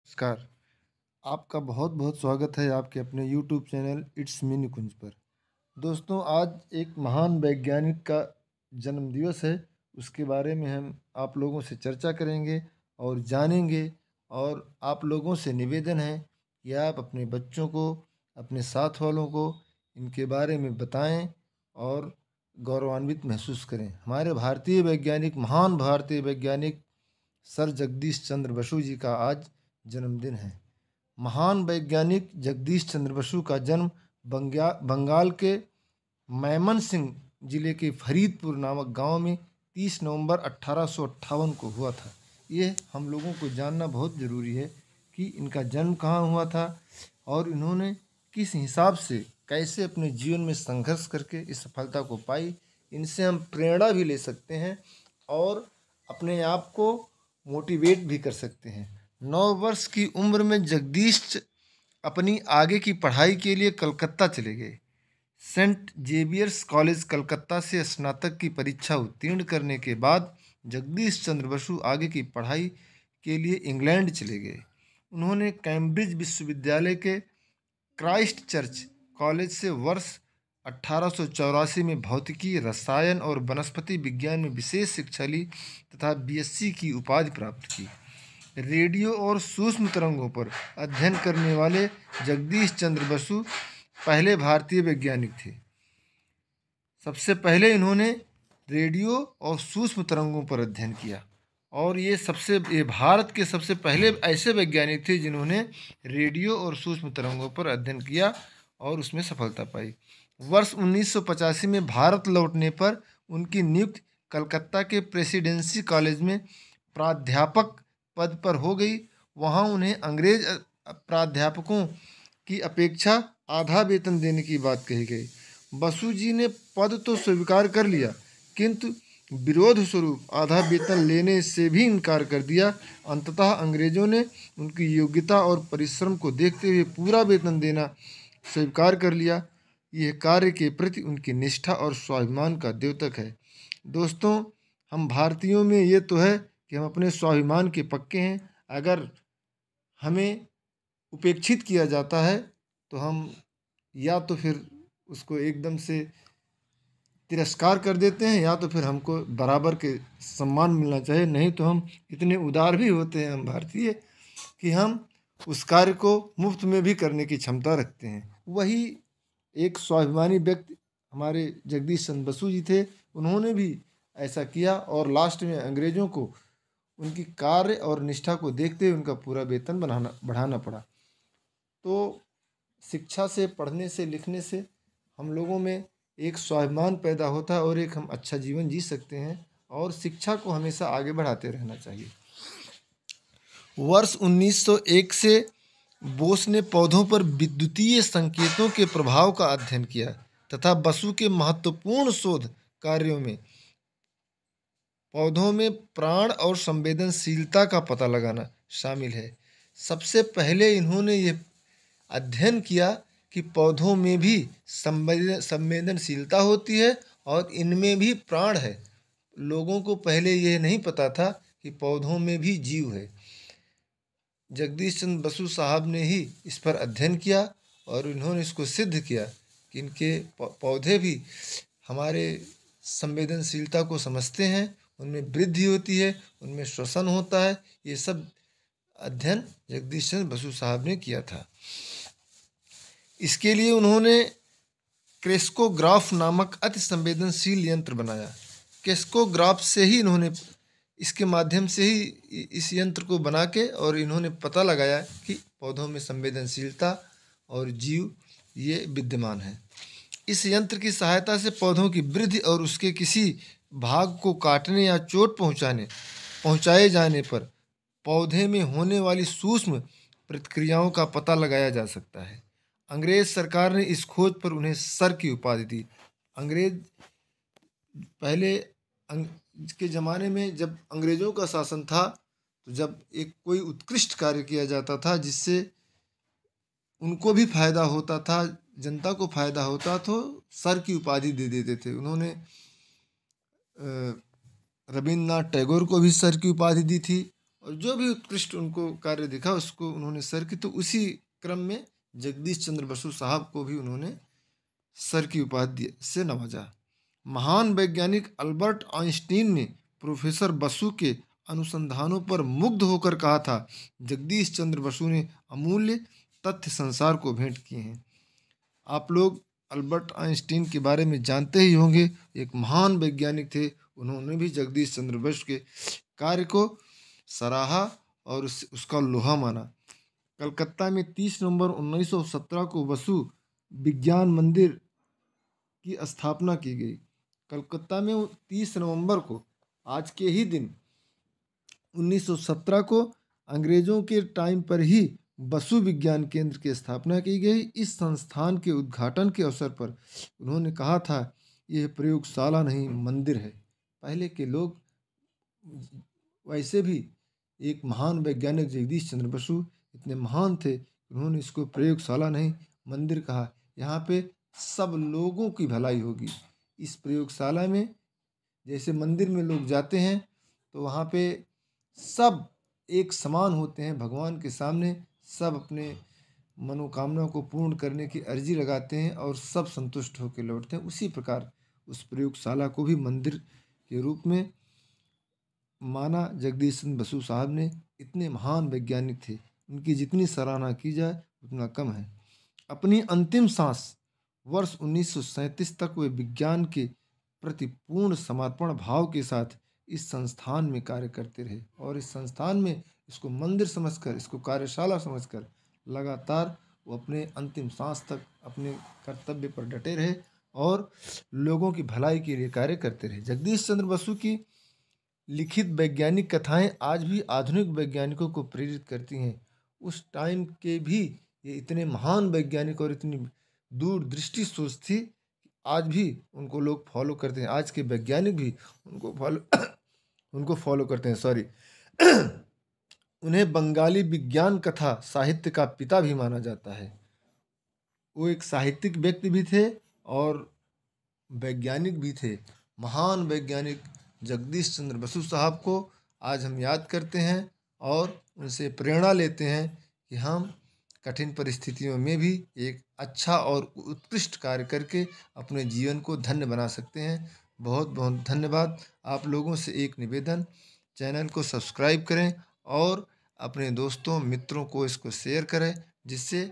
नमस्कार। आपका बहुत बहुत स्वागत है आपके अपने यूट्यूब चैनल इट्स मी निकुंज पर। दोस्तों, आज एक महान वैज्ञानिक का जन्मदिवस है। उसके बारे में हम आप लोगों से चर्चा करेंगे और जानेंगे। और आप लोगों से निवेदन है कि आप अपने बच्चों को, अपने साथ वालों को इनके बारे में बताएं और गौरवान्वित महसूस करें। हमारे भारतीय वैज्ञानिक, महान भारतीय वैज्ञानिक सर जगदीश चंद्र बसु जी का आज जन्मदिन है। महान वैज्ञानिक जगदीश चंद्र बसु का जन्म बंगाल के मैमनसिंह जिले के फरीदपुर नामक गांव में 30 नवंबर 1858 को हुआ था। ये हम लोगों को जानना बहुत ज़रूरी है कि इनका जन्म कहाँ हुआ था और इन्होंने किस हिसाब से, कैसे अपने जीवन में संघर्ष करके इस सफलता को पाई। इनसे हम प्रेरणा भी ले सकते हैं और अपने आप को मोटिवेट भी कर सकते हैं। 9 वर्ष की उम्र में जगदीश अपनी आगे की पढ़ाई के लिए कलकत्ता चले गए। सेंट जेवियर्स कॉलेज कलकत्ता से स्नातक की परीक्षा उत्तीर्ण करने के बाद जगदीश चंद्र बसु आगे की पढ़ाई के लिए इंग्लैंड चले गए। उन्होंने कैम्ब्रिज विश्वविद्यालय के क्राइस्ट चर्च कॉलेज से वर्ष 1884 में भौतिकी, रसायन और वनस्पति विज्ञान में विशेष शिक्षा ली तथा बीएससी की उपाधि प्राप्त की। रेडियो और सूक्ष्म तरंगों पर अध्ययन करने वाले जगदीश चंद्र बसु पहले भारतीय वैज्ञानिक थे। सबसे पहले इन्होंने रेडियो और सूक्ष्म तरंगों पर अध्ययन किया और ये भारत के सबसे पहले ऐसे वैज्ञानिक थे जिन्होंने रेडियो और सूक्ष्म तरंगों पर अध्ययन किया और उसमें सफलता पाई। वर्ष 1985 में भारत लौटने पर उनकी नियुक्ति कलकत्ता के प्रेसिडेंसी कॉलेज में प्राध्यापक पद पर हो गई। वहाँ उन्हें अंग्रेज प्राध्यापकों की अपेक्षा आधा वेतन देने की बात कही गई। बसु जी ने पद तो स्वीकार कर लिया, किंतु विरोध स्वरूप आधा वेतन लेने से भी इनकार कर दिया। अंततः अंग्रेजों ने उनकी योग्यता और परिश्रम को देखते हुए पूरा वेतन देना स्वीकार कर लिया। यह कार्य के प्रति उनकी निष्ठा और स्वाभिमान का द्योतक है। दोस्तों, हम भारतीयों में ये तो है कि हम अपने स्वाभिमान के पक्के हैं। अगर हमें उपेक्षित किया जाता है तो हम या तो फिर उसको एकदम से तिरस्कार कर देते हैं या तो फिर हमको बराबर के सम्मान मिलना चाहिए। नहीं तो हम इतने उदार भी होते हैं हम भारतीय कि हम उस कार्य को मुफ्त में भी करने की क्षमता रखते हैं। वही एक स्वाभिमानी व्यक्ति हमारे जगदीश चंद्र बसु जी थे। उन्होंने भी ऐसा किया और लास्ट में अंग्रेज़ों को उनकी कार्य और निष्ठा को देखते हुए उनका पूरा वेतन बढ़ाना पड़ा। तो शिक्षा से, पढ़ने से, लिखने से हम लोगों में एक स्वाभिमान पैदा होता है और एक हम अच्छा जीवन जी सकते हैं और शिक्षा को हमेशा आगे बढ़ाते रहना चाहिए। वर्ष 1901 से बोस ने पौधों पर विद्युतीय संकेतों के प्रभाव का अध्ययन किया तथा बसु के महत्वपूर्ण शोध कार्यों में पौधों में प्राण और संवेदनशीलता का पता लगाना शामिल है। सबसे पहले इन्होंने ये अध्ययन किया कि पौधों में भी संवेदनशीलता होती है और इनमें भी प्राण है। लोगों को पहले यह नहीं पता था कि पौधों में भी जीव है। जगदीश चंद्र बसु साहब ने ही इस पर अध्ययन किया और इन्होंने इसको सिद्ध किया कि इनके पौधे भी हमारे संवेदनशीलता को समझते हैं, उनमें वृद्धि होती है, उनमें श्वसन होता है। ये सब अध्ययन जगदीश चंद्र बसु साहब ने किया था। इसके लिए उन्होंने क्रेस्कोग्राफ नामक अति संवेदनशील यंत्र बनाया। क्रेस्कोग्राफ से ही इन्होंने, इसके माध्यम से ही इस यंत्र को बना के और इन्होंने पता लगाया कि पौधों में संवेदनशीलता और जीव ये विद्यमान है। इस यंत्र की सहायता से पौधों की वृद्धि और उसके किसी भाग को काटने या चोट पहुंचाए जाने पर पौधे में होने वाली सूक्ष्म प्रतिक्रियाओं का पता लगाया जा सकता है। अंग्रेज सरकार ने इस खोज पर उन्हें सर की उपाधि दी। अंग्रेज पहले के ज़माने में जब अंग्रेज़ों का शासन था तो जब एक कोई उत्कृष्ट कार्य किया जाता था जिससे उनको भी फायदा होता था, जनता को फायदा होता, तो सर की उपाधि दे देते थे। उन्होंने रविन्द्रनाथ टैगोर को भी सर की उपाधि दी थी और जो भी उत्कृष्ट उनको कार्य दिखा उसको उन्होंने सर की। तो उसी क्रम में जगदीश चंद्र बसु साहब को भी उन्होंने सर की उपाधि से नवाजा। महान वैज्ञानिक अल्बर्ट आइंस्टीन ने प्रोफेसर बसु के अनुसंधानों पर मुग्ध होकर कहा था, जगदीश चंद्र बसु ने अमूल्य तथ्य संसार को भेंट किए हैं। आप लोग अल्बर्ट आइंस्टीन के बारे में जानते ही होंगे, एक महान वैज्ञानिक थे। उन्होंने भी जगदीश चंद्र बसु के कार्य को सराहा और उसका लोहा माना। कलकत्ता में 30 नवंबर 1917 को बसु विज्ञान मंदिर की स्थापना की गई। कलकत्ता में 30 नवंबर को, आज के ही दिन 1917 को, अंग्रेजों के टाइम पर ही बसु विज्ञान केंद्र की स्थापना की गई। इस संस्थान के उद्घाटन के अवसर पर उन्होंने कहा था, यह प्रयोगशाला नहीं मंदिर है। पहले के लोग वैसे भी एक महान वैज्ञानिक जगदीश चंद्र बसु इतने महान थे, उन्होंने इसको प्रयोगशाला नहीं मंदिर कहा। यहाँ पे सब लोगों की भलाई होगी। इस प्रयोगशाला में जैसे मंदिर में लोग जाते हैं तो वहाँ पे सब एक समान होते हैं भगवान के सामने, सब अपने मनोकामना को पूर्ण करने की अर्जी लगाते हैं और सब संतुष्ट होकर लौटते हैं। उसी प्रकार उस प्रयोगशाला को भी मंदिर के रूप में माना। जगदीश चंद्र बसु साहब ने इतने महान वैज्ञानिक थे, उनकी जितनी सराहना की जाए उतना कम है। अपनी अंतिम सांस वर्ष 1937 तक वे विज्ञान के प्रति पूर्ण समर्पण भाव के साथ इस संस्थान में कार्य करते रहे और इस संस्थान में इसको मंदिर समझकर, इसको कार्यशाला समझकर लगातार वो अपने अंतिम सांस तक अपने कर्तव्य पर डटे रहे और लोगों की भलाई के लिए कार्य करते रहे। जगदीश चंद्र बसु की लिखित वैज्ञानिक कथाएं आज भी आधुनिक वैज्ञानिकों को प्रेरित करती हैं। उस टाइम के भी ये इतने महान वैज्ञानिक और इतनी दूरदृष्टि सोच थी, आज भी उनको लोग फॉलो करते हैं। आज के वैज्ञानिक भी उनको फॉलो करते हैं, सॉरी। उन्हें बंगाली विज्ञान कथा साहित्य का पिता भी माना जाता है। वो एक साहित्यिक व्यक्ति भी थे और वैज्ञानिक भी थे। महान वैज्ञानिक जगदीश चंद्र बसु साहब को आज हम याद करते हैं और उनसे प्रेरणा लेते हैं कि हम कठिन परिस्थितियों में भी एक अच्छा और उत्कृष्ट कार्य करके अपने जीवन को धन्य बना सकते हैं। बहुत बहुत धन्यवाद। आप लोगों से एक निवेदन, चैनल को सब्सक्राइब करें और अपने दोस्तों मित्रों को इसको शेयर करें, जिससे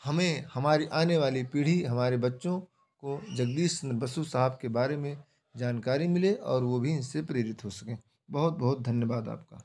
हमें, हमारी आने वाली पीढ़ी, हमारे बच्चों को जगदीश चंद्र बसु साहब के बारे में जानकारी मिले और वो भी इनसे प्रेरित हो सकें। बहुत बहुत धन्यवाद आपका।